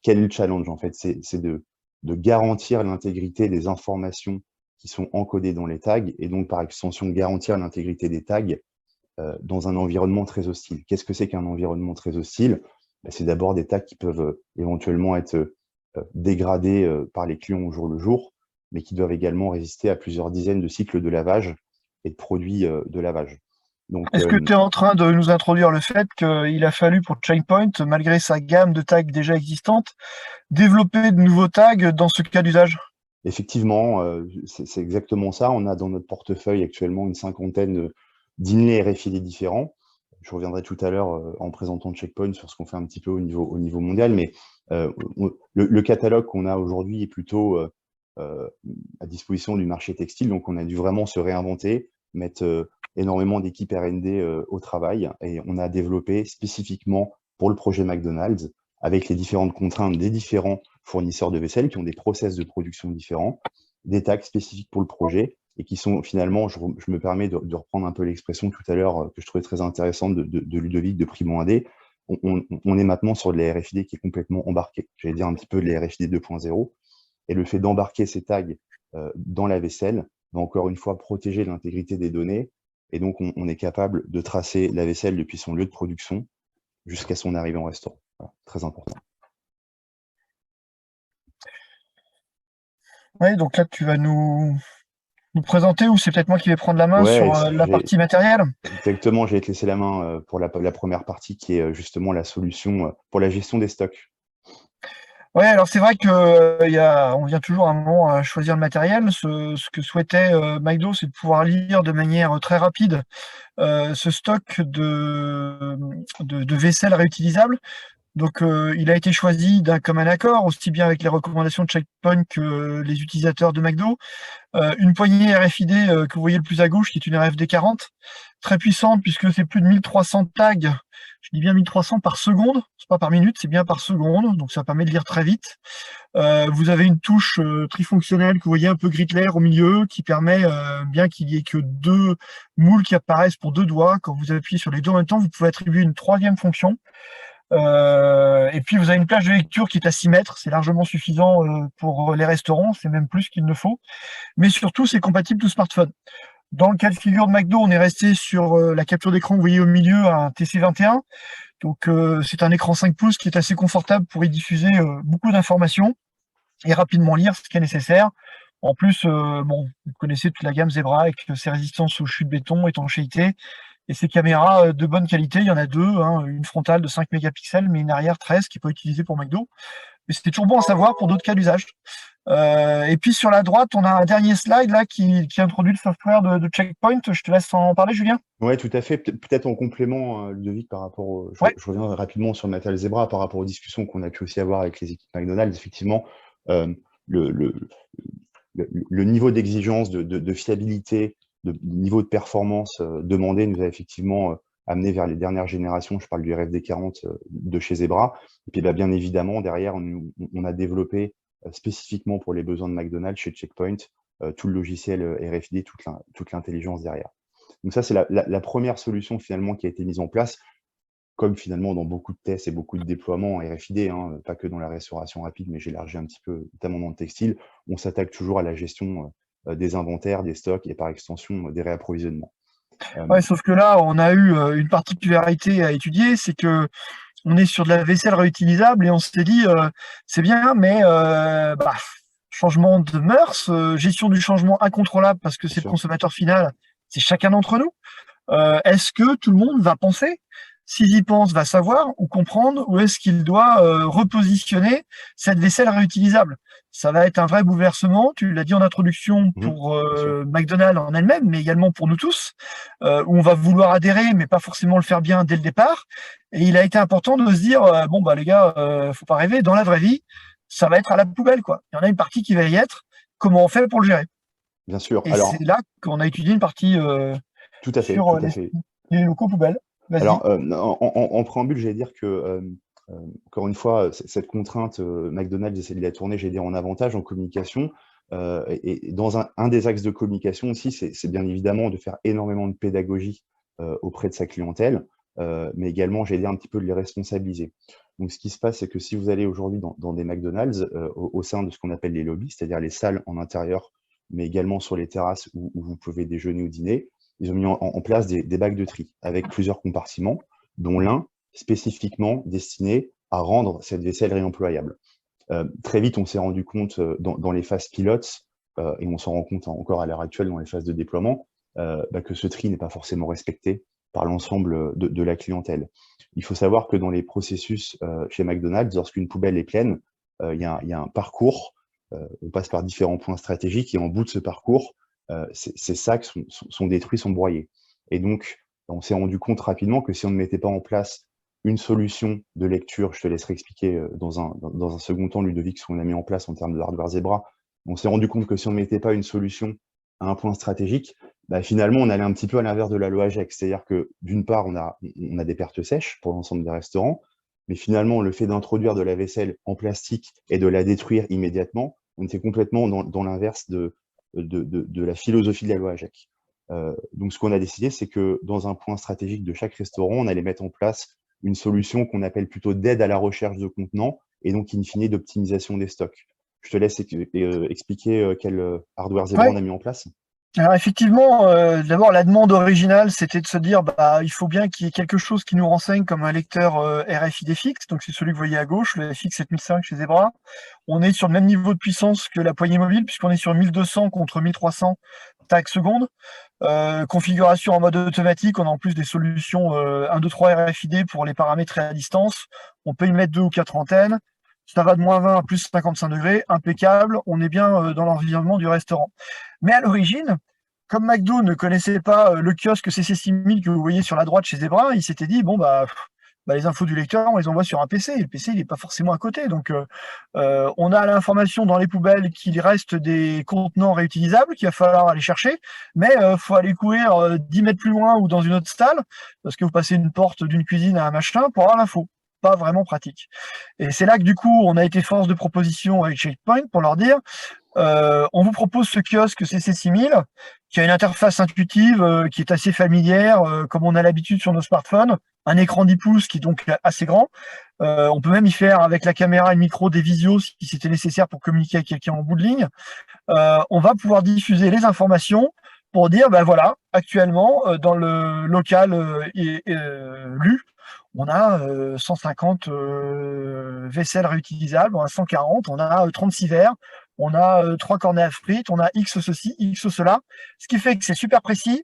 Quel est le challenge en fait? C'est de garantir l'intégrité des informations qui sont encodées dans les tags et donc par extension garantir l'intégrité des tags dans un environnement très hostile. Qu'est-ce que c'est qu'un environnement très hostile? C'est d'abord des tags qui peuvent éventuellement être dégradés par les clients au jour le jour, mais qui doivent également résister à plusieurs dizaines de cycles de lavage et de produits de lavage. Est-ce que tu es en train de nous introduire le fait qu'il a fallu pour Checkpoint, malgré sa gamme de tags déjà existantes, développer de nouveaux tags dans ce cas d'usage? Effectivement, c'est exactement ça. On a dans notre portefeuille actuellement une cinquantaine d'inlays RFID différents. Je reviendrai tout à l'heure en présentant Checkpoint sur ce qu'on fait un petit peu au niveau mondial, mais le catalogue qu'on a aujourd'hui est plutôt à disposition du marché textile, donc on a dû vraiment se réinventer, mettre énormément d'équipes R&D au travail, et on a développé spécifiquement pour le projet McDonald's, avec les différentes contraintes des différents fournisseurs de vaisselle qui ont des process de production différents, des tags spécifiques pour le projet, et qui sont finalement, je me permets de reprendre un peu l'expression tout à l'heure que je trouvais très intéressante de Ludovic de Primo 1D, on est maintenant sur de la RFID qui est complètement embarquée. J'allais dire un petit peu de la RFID 2.0, et le fait d'embarquer ces tags dans la vaisselle va encore une fois protéger l'intégrité des données, et donc on est capable de tracer la vaisselle depuis son lieu de production jusqu'à son arrivée en restaurant. Voilà, très important. Oui, donc là, tu vas nous présenter, ou c'est peut-être moi qui vais prendre la main sur la partie matérielle? Exactement, je vais te laisser la main pour la première partie qui est justement la solution pour la gestion des stocks. Oui, alors c'est vrai on vient toujours à un moment à choisir le matériel. Ce que souhaitait McDo, c'est de pouvoir lire de manière très rapide ce stock de vaisselle réutilisable. Donc, il a été choisi d'un commun accord, aussi bien avec les recommandations de Checkpoint que les utilisateurs de McDo. Une poignée RFID que vous voyez le plus à gauche, qui est une RFD 40, très puissante puisque c'est plus de 1300 tags. Je dis bien 1300 par seconde, c'est pas par minute, c'est bien par seconde, donc ça permet de lire très vite. Vous avez une touche trifonctionnelle que vous voyez un peu gris clair au milieu, qui permet, bien qu'il y ait que 2 moules qui apparaissent pour 2 doigts, quand vous appuyez sur les 2 en même temps, vous pouvez attribuer une 3e fonction. Et puis vous avez une plage de lecture qui est à 6 mètres, c'est largement suffisant pour les restaurants, c'est même plus qu'il ne faut. Mais surtout, c'est compatible tout smartphone. Dans le cas de figure de McDo, on est resté sur la capture d'écran que vous voyez au milieu, un TC21. Donc c'est un écran 5 pouces qui est assez confortable pour y diffuser beaucoup d'informations et rapidement lire ce qui est nécessaire. En plus, vous connaissez toute la gamme Zebra avec ses résistances aux chutes de béton, étanchéité, et ces caméras de bonne qualité. Il y en a 2, une frontale de 5 mégapixels, mais une arrière 13 qui n'est pas utilisée pour McDo. Mais c'était toujours bon à savoir pour d'autres cas d'usage. Et puis sur la droite, on a un dernier slide là qui introduit le software de Checkpoint. Je te laisse en parler, Julien. Oui, tout à fait. Peut-être en complément, Ludovic, par rapport je reviens rapidement sur le matériel Zebra par rapport aux discussions qu'on a pu aussi avoir avec les équipes McDonald's. Effectivement, le niveau d'exigence de fiabilité niveau de performance demandé nous a effectivement amené vers les dernières générations. Je parle du RFD 40 de chez Zebra. Et puis bien évidemment, derrière, on a développé spécifiquement pour les besoins de McDonald's chez Checkpoint tout le logiciel RFID, toute l'intelligence derrière. Donc ça, c'est la première solution finalement qui a été mise en place, comme finalement dans beaucoup de tests et beaucoup de déploiements RFID, hein, pas que dans la restauration rapide, mais j'élargis un petit peu, notamment dans le textile, on s'attaque toujours à la gestion des inventaires, des stocks et par extension des réapprovisionnements. Ouais, sauf que là, on a eu une particularité à étudier, c'est que on est sur de la vaisselle réutilisable et on s'est dit, c'est bien, mais changement de mœurs, gestion du changement incontrôlable parce que c'est le consommateur final, c'est chacun d'entre nous. Est-ce que tout le monde va penser? S'il y pense, va savoir ou comprendre où est-ce qu'il doit repositionner cette vaisselle réutilisable. Ça va être un vrai bouleversement, tu l'as dit en introduction, pour McDonald's en elle-même, mais également pour nous tous, où on va vouloir adhérer, mais pas forcément le faire bien dès le départ. Et il a été important de se dire, bon, bah les gars, faut pas rêver, dans la vraie vie, ça va être à la poubelle, quoi. Il y en a une partie qui va y être, comment on fait pour le gérer? Bien sûr. Et c'est là qu'on a étudié une partie tout à fait, sur les locaux poubelles. Alors, en préambule, j'allais dire que, encore une fois, cette contrainte, McDonald's essaie de la tourner, j'allais dire, en avantage, en communication. Et dans un des axes de communication aussi, c'est bien évidemment de faire énormément de pédagogie auprès de sa clientèle, mais également, j'allais dire, un petit peu de les responsabiliser. Donc, ce qui se passe, c'est que si vous allez aujourd'hui dans des McDonald's, au sein de ce qu'on appelle les lobbies, c'est-à-dire les salles en intérieur, mais également sur les terrasses où vous pouvez déjeuner ou dîner, ils ont mis en place des bacs de tri avec plusieurs compartiments, dont l'un spécifiquement destiné à rendre cette vaisselle réemployable. Très vite, on s'est rendu compte dans les phases pilotes, et on s'en rend compte encore à l'heure actuelle dans les phases de déploiement, que ce tri n'est pas forcément respecté par l'ensemble de la clientèle. Il faut savoir que dans les processus chez McDonald's, lorsqu'une poubelle est pleine, il y a un parcours, on passe par différents points stratégiques, et en bout de ce parcours, ces sacs sont détruits, sont broyés. Et donc, on s'est rendu compte rapidement que si on ne mettait pas en place une solution de lecture, je te laisserai expliquer dans un second temps, Ludovic, ce qu'on a mis en place en termes de hardware Zebra, on s'est rendu compte que si on ne mettait pas une solution à un point stratégique, finalement, on allait un petit peu à l'inverse de la loi AGEC. C'est-à-dire que, d'une part, on a des pertes sèches pour l'ensemble des restaurants, mais finalement, le fait d'introduire de la vaisselle en plastique et de la détruire immédiatement, on était complètement dans l'inverse de la philosophie de la loi AGEC. Donc, ce qu'on a décidé, c'est que dans un point stratégique de chaque restaurant, on allait mettre en place une solution qu'on appelle plutôt d'aide à la recherche de contenants et donc, in fine, d'optimisation des stocks. Je te laisse expliquer quel hardware Zebra on a mis en place. Alors effectivement, d'abord la demande originale, c'était de se dire il faut bien qu'il y ait quelque chose qui nous renseigne comme un lecteur RFID fixe, donc c'est celui que vous voyez à gauche, le FX 7005 chez Zebra. On est sur le même niveau de puissance que la poignée mobile, puisqu'on est sur 1200 contre 1300 tags secondes. Configuration en mode automatique, on a en plus des solutions 1, 2, 3 RFID pour les paramétrer à distance. On peut y mettre 2 ou 4 antennes. Ça va de -20 à plus 55 degrés, impeccable, on est bien dans l'environnement du restaurant. Mais à l'origine, comme McDo ne connaissait pas le kiosque CC6000 que vous voyez sur la droite chez Zebra, il s'était dit, bon, les infos du lecteur, on les envoie sur un PC, et le PC, il n'est pas forcément à côté. Donc, on a l'information dans les poubelles qu'il reste des contenants réutilisables qu'il va falloir aller chercher, mais il faut aller courir 10 mètres plus loin ou dans une autre salle, parce que vous passez une porte d'une cuisine à un machin pour avoir l'info. Pas vraiment pratique. Et c'est là que du coup, on a été force de proposition avec Checkpoint pour leur dire, on vous propose ce kiosque CC6000 qui a une interface intuitive, qui est assez familière, comme on a l'habitude sur nos smartphones, un écran 10 pouces qui est donc assez grand. On peut même y faire avec la caméra et le micro des visios si c'était nécessaire pour communiquer avec quelqu'un en bout de ligne. On va pouvoir diffuser les informations pour dire, voilà, actuellement, dans le local lu, on a 150 vaisselles réutilisables, on a 140, on a 36 verres, on a 3 cornets à frites, on a X ceci, X cela. Ce qui fait que c'est super précis,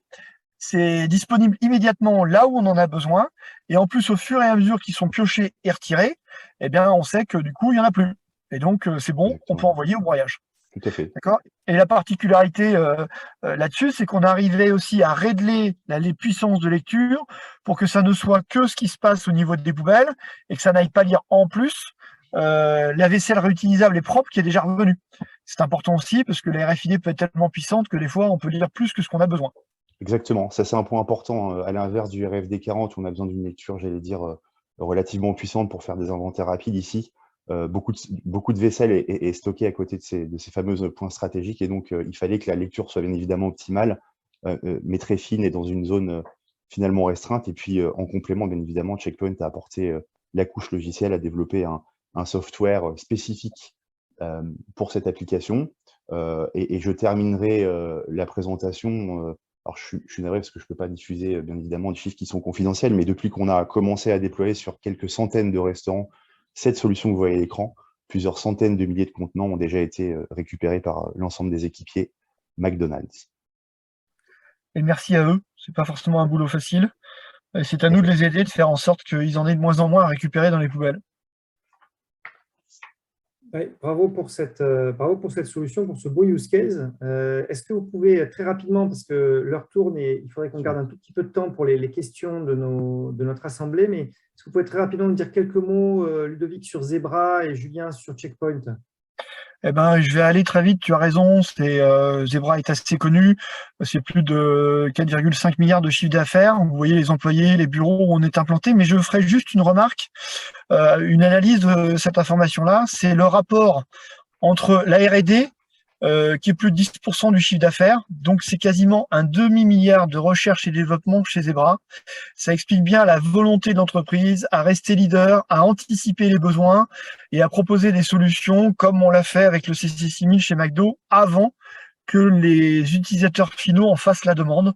c'est disponible immédiatement là où on en a besoin. Et en plus, au fur et à mesure qu'ils sont piochés et retirés, on sait que du coup, il n'y en a plus. Et donc, c'est bon, on peut envoyer au broyage. Tout à fait. D'accord. Et la particularité là-dessus, c'est qu'on arrivait aussi à régler les puissances de lecture pour que ça ne soit que ce qui se passe au niveau des poubelles et que ça n'aille pas lire en plus la vaisselle réutilisable et propre qui est déjà revenue. C'est important aussi parce que la RFID peut être tellement puissante que des fois, on peut lire plus que ce qu'on a besoin. Exactement, ça c'est un point important. À l'inverse du RFD 40, où on a besoin d'une lecture, j'allais dire, relativement puissante pour faire des inventaires rapides ici. Beaucoup de vaisselle est stockée à côté de ces fameux points stratégiques, et donc il fallait que la lecture soit bien évidemment optimale, mais très fine et dans une zone finalement restreinte. Et puis en complément, bien évidemment, Checkpoint a apporté la couche logicielle, a développé un software spécifique pour cette application. Et je terminerai la présentation. Alors je suis navré parce que je ne peux pas diffuser bien évidemment des chiffres qui sont confidentiels, mais depuis qu'on a commencé à déployer sur quelques centaines de restaurants cette solution que vous voyez à l'écran, plusieurs centaines de milliers de contenants ont déjà été récupérés par l'ensemble des équipiers McDonald's. Et merci à eux, c'est pas forcément un boulot facile. Et c'est à nous de les aider, de faire en sorte qu'ils en aient de moins en moins à récupérer dans les poubelles. Oui, bravo pour cette solution, pour ce beau use case. Est-ce que vous pouvez très rapidement, parce que l'heure tourne et il faudrait qu'on garde un tout petit peu de temps pour les questions de notre assemblée, mais est-ce que vous pouvez très rapidement nous dire quelques mots, Ludovic, sur Zebra et Julien sur Checkpoint? Eh ben, je vais aller très vite, tu as raison, Zebra est assez connu, c'est plus de 4,5 milliards de chiffre d'affaires. Vous voyez les employés, les bureaux où on est implanté, mais je ferai juste une remarque, une analyse de cette information-là, c'est le rapport entre la R&D, qui est plus de 10% du chiffre d'affaires, donc c'est quasiment un demi-milliard de recherche et développement chez Zebra. Ça explique bien la volonté de l'entreprise à rester leader, à anticiper les besoins et à proposer des solutions comme on l'a fait avec le CC6000 chez McDo avant que les utilisateurs finaux en fassent la demande,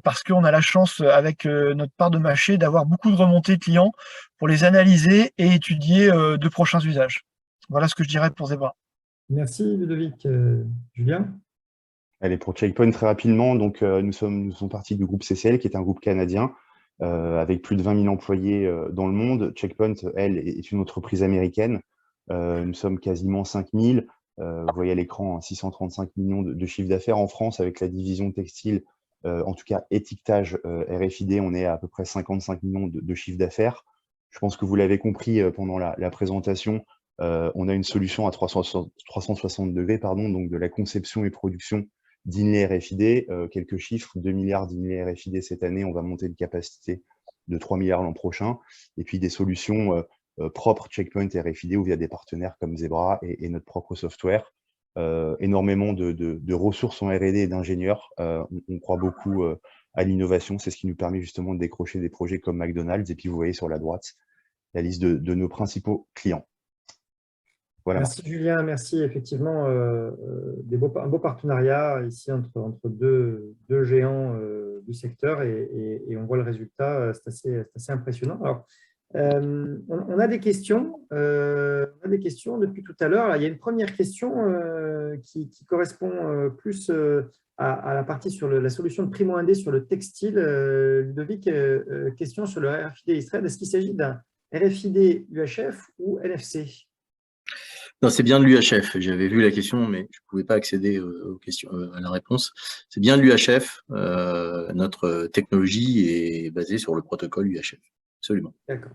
parce qu'on a la chance avec notre part de marché d'avoir beaucoup de remontées clients pour les analyser et étudier de prochains usages. Voilà ce que je dirais pour Zebra. Merci Ludovic. Julien? Allez, pour Checkpoint, très rapidement, donc nous sommes partis du groupe CCL, qui est un groupe canadien, avec plus de 20 000 employés dans le monde. Checkpoint, elle, est une entreprise américaine. Nous sommes quasiment 5 000. Vous voyez à l'écran 635 millions de chiffre d'affaires en France, avec la division textile, en tout cas étiquetage RFID, on est à peu près 55 millions de chiffre d'affaires. Je pense que vous l'avez compris pendant la présentation, on a une solution à 360 degrés, donc de la conception et production d'inlay RFID, quelques chiffres, 2 milliards d'inlay RFID cette année, on va monter de capacité de 3 milliards l'an prochain, et puis des solutions propres Checkpoint RFID ou via des partenaires comme Zebra et notre propre software. Énormément de ressources en R&D et d'ingénieurs. On croit beaucoup à l'innovation, c'est ce qui nous permet justement de décrocher des projets comme McDonald's, et puis vous voyez sur la droite la liste de nos principaux clients. Voilà. Merci Julien, merci. Effectivement, un beau partenariat ici entre deux géants du secteur et on voit le résultat, c'est assez impressionnant. Alors, on a des questions depuis tout à l'heure. Il y a une première question qui correspond plus à la partie sur la solution de Primo Indé sur le textile. Ludovic, question sur le RFID Israël. Est-ce qu'il s'agit d'un RFID UHF ou NFC? Non, c'est bien de l'UHF. J'avais vu la question, mais je ne pouvais pas accéder aux questions, à la réponse. C'est bien de l'UHF. Notre technologie est basée sur le protocole UHF. Absolument. D'accord.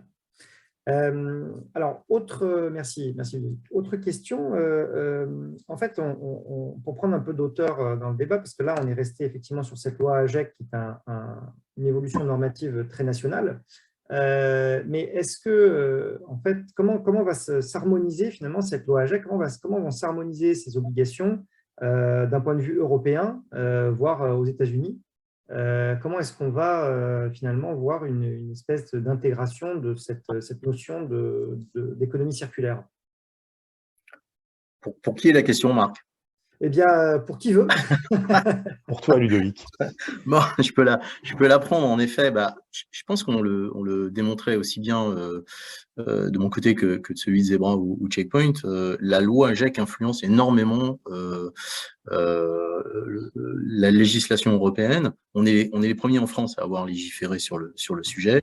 Alors, merci. Autre question. En fait, pour prendre un peu d'auteur dans le débat, parce que là, on est resté effectivement sur cette loi AGEC qui est une évolution normative très nationale. Mais est-ce que, en fait, comment va s'harmoniser finalement cette loi AGEC? Comment vont s'harmoniser ces obligations d'un point de vue européen, voire aux États-Unis? Comment est-ce qu'on va finalement voir une espèce d'intégration de cette notion d'économie circulaire? Pour qui est la question, Marc? Eh bien, pour qui veut. Pour toi, Ludovic. Bon, je peux la prendre. En effet, je pense qu'on le démontrait aussi bien de mon côté que de celui de Zebra ou Checkpoint. La loi AGEC influence énormément la législation européenne. On est les premiers en France à avoir légiféré sur le sujet.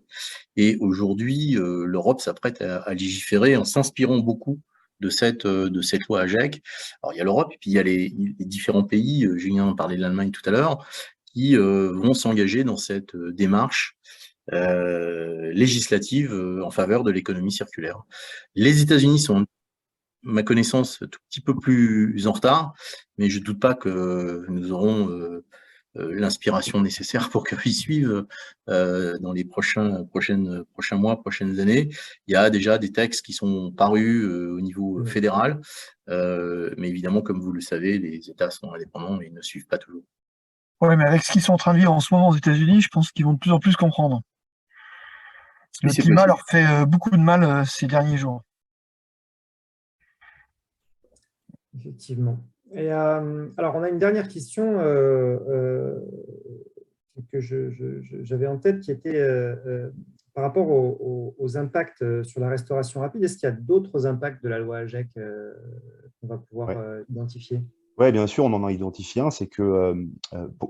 Et aujourd'hui, l'Europe s'apprête à légiférer en s'inspirant beaucoup de cette loi AGEC. Alors, il y a l'Europe et puis il y a les différents pays, Julien parlait de l'Allemagne tout à l'heure, qui vont s'engager dans cette démarche législative en faveur de l'économie circulaire. Les États-Unis sont, à ma connaissance, un tout petit peu plus en retard, mais je ne doute pas que nous aurons l'inspiration nécessaire pour qu'ils suivent dans les prochains mois, prochaines années. Il y a déjà des textes qui sont parus au niveau fédéral, mais évidemment, comme vous le savez, les États sont indépendants, mais ils ne suivent pas toujours. Oui, mais avec ce qu'ils sont en train de vivre en ce moment aux États-Unis, je pense qu'ils vont de plus en plus comprendre. Le climat leur fait beaucoup de mal ces derniers jours. Effectivement. Et, alors, on a une dernière question que j'avais en tête, qui était par rapport aux impacts sur la restauration rapide. Est-ce qu'il y a d'autres impacts de la loi AGEC qu'on va pouvoir identifier? Oui, bien sûr, on en a identifié un. C'est que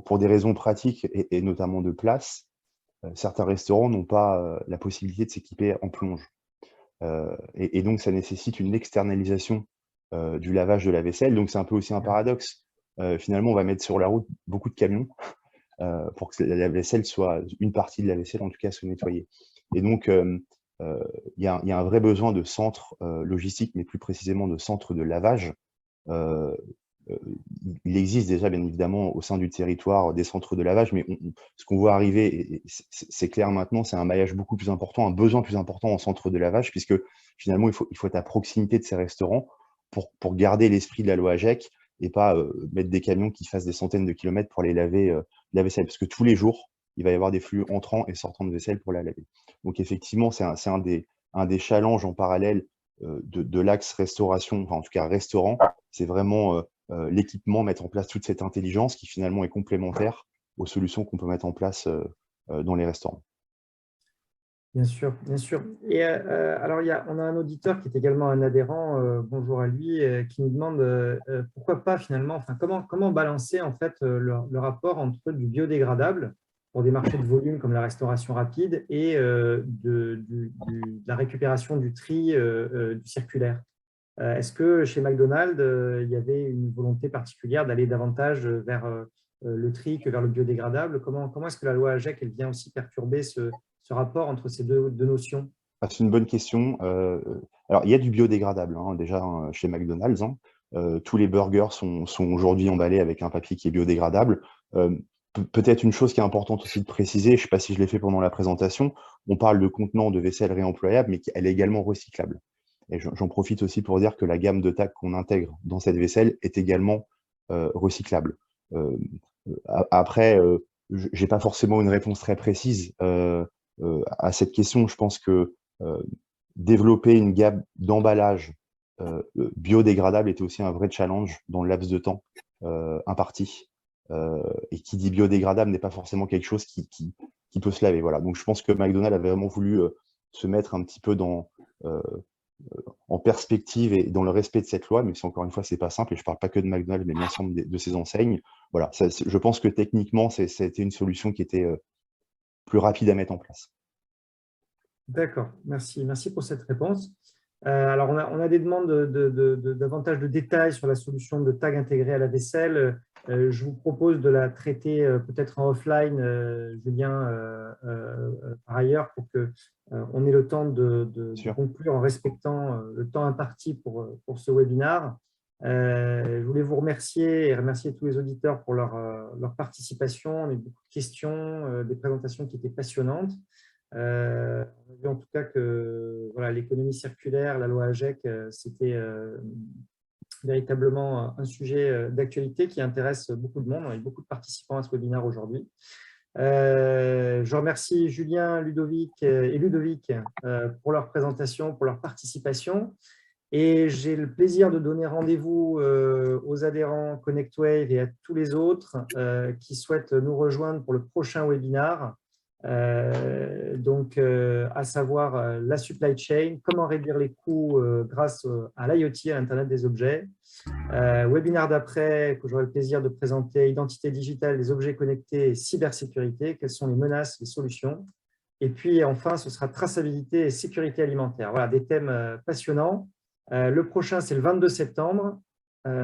pour des raisons pratiques et notamment de place, certains restaurants n'ont pas la possibilité de s'équiper en plonge. Et donc, ça nécessite une externalisation du lavage de la vaisselle. Donc, c'est un peu aussi un paradoxe. Finalement, on va mettre sur la route beaucoup de camions pour que la vaisselle soit, une partie de la vaisselle en tout cas, soit nettoyée. Et donc, il y a un vrai besoin de centres logistiques, mais plus précisément de centres de lavage. Il existe déjà, bien évidemment, au sein du territoire, des centres de lavage, mais ce qu'on voit arriver, et c'est clair maintenant, c'est un maillage beaucoup plus important, un besoin plus important en centres de lavage, puisque finalement, il faut être à proximité de ces restaurants pour garder l'esprit de la loi AGEC et pas mettre des camions qui fassent des centaines de kilomètres pour aller laver la vaisselle, parce que tous les jours, il va y avoir des flux entrants et sortants de vaisselle pour la laver. Donc effectivement, c'est un des challenges en parallèle de l'axe restauration, enfin en tout cas restaurant, c'est vraiment l'équipement, mettre en place toute cette intelligence qui finalement est complémentaire aux solutions qu'on peut mettre en place dans les restaurants. Bien sûr, bien sûr. Et alors, on a un auditeur qui est également un adhérent, bonjour à lui, qui nous demande pourquoi pas finalement, enfin, comment balancer en fait le rapport entre du biodégradable pour des marchés de volume comme la restauration rapide et de la récupération du tri du circulaire. Est-ce que chez McDonald's, il y avait une volonté particulière d'aller davantage vers le tri que vers le biodégradable? Comment est-ce que la loi AGEC elle vient aussi perturber ce rapport entre ces deux notions? C'est une bonne question. Alors, il y a du biodégradable déjà chez McDonald's. Tous les burgers sont aujourd'hui emballés avec un papier qui est biodégradable. Peut-être une chose qui est importante aussi de préciser, je ne sais pas si je l'ai fait pendant la présentation, on parle de contenants de vaisselle réemployable, mais elle est également recyclable. Et j'en profite aussi pour dire que la gamme de tacs qu'on intègre dans cette vaisselle est également recyclable. Après, je n'ai pas forcément une réponse très précise à cette question. Je pense que développer une gamme d'emballage biodégradable était aussi un vrai challenge dans le laps de temps imparti. Et qui dit biodégradable n'est pas forcément quelque chose qui peut se laver. Voilà. Donc je pense que McDonald's avait vraiment voulu se mettre un petit peu en perspective et dans le respect de cette loi, mais encore une fois, c'est pas simple, et je parle pas que de McDonald's, mais de l'ensemble de ces enseignes. Voilà, je pense que techniquement, c'était une solution qui était plus rapide à mettre en place. D'accord, merci pour cette réponse. Alors, on a des demandes davantage de détails sur la solution de tag intégré à la vaisselle. Je vous propose de la traiter peut-être en offline, Julien, par ailleurs, pour qu'on ait le temps de conclure en respectant le temps imparti pour ce webinaire. Je voulais vous remercier et remercier tous les auditeurs pour leur participation. On a eu beaucoup de questions, des présentations qui étaient passionnantes. On a vu en tout cas que voilà, l'économie circulaire, la loi AGEC, c'était véritablement un sujet d'actualité qui intéresse beaucoup de monde. On a eu beaucoup de participants à ce webinaire aujourd'hui. Je remercie Julien, Ludovic et Ludovic pour leur présentation, pour leur participation. Et j'ai le plaisir de donner rendez-vous aux adhérents ConnectWave et à tous les autres qui souhaitent nous rejoindre pour le prochain webinaire. À savoir la supply chain, comment réduire les coûts grâce à l'IoT, à l'Internet des objets. Webinaire d'après, que j'aurai le plaisir de présenter, identité digitale des objets connectés et cybersécurité, quelles sont les menaces, les solutions. Et puis enfin, ce sera traçabilité et sécurité alimentaire. Voilà, des thèmes passionnants. Le prochain, c'est le 22 septembre,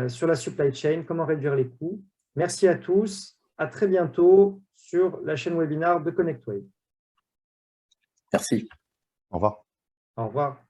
sur la supply chain, comment réduire les coûts. Merci à tous, à très bientôt sur la chaîne webinaire de ConnectWave. Merci. Au revoir. Au revoir.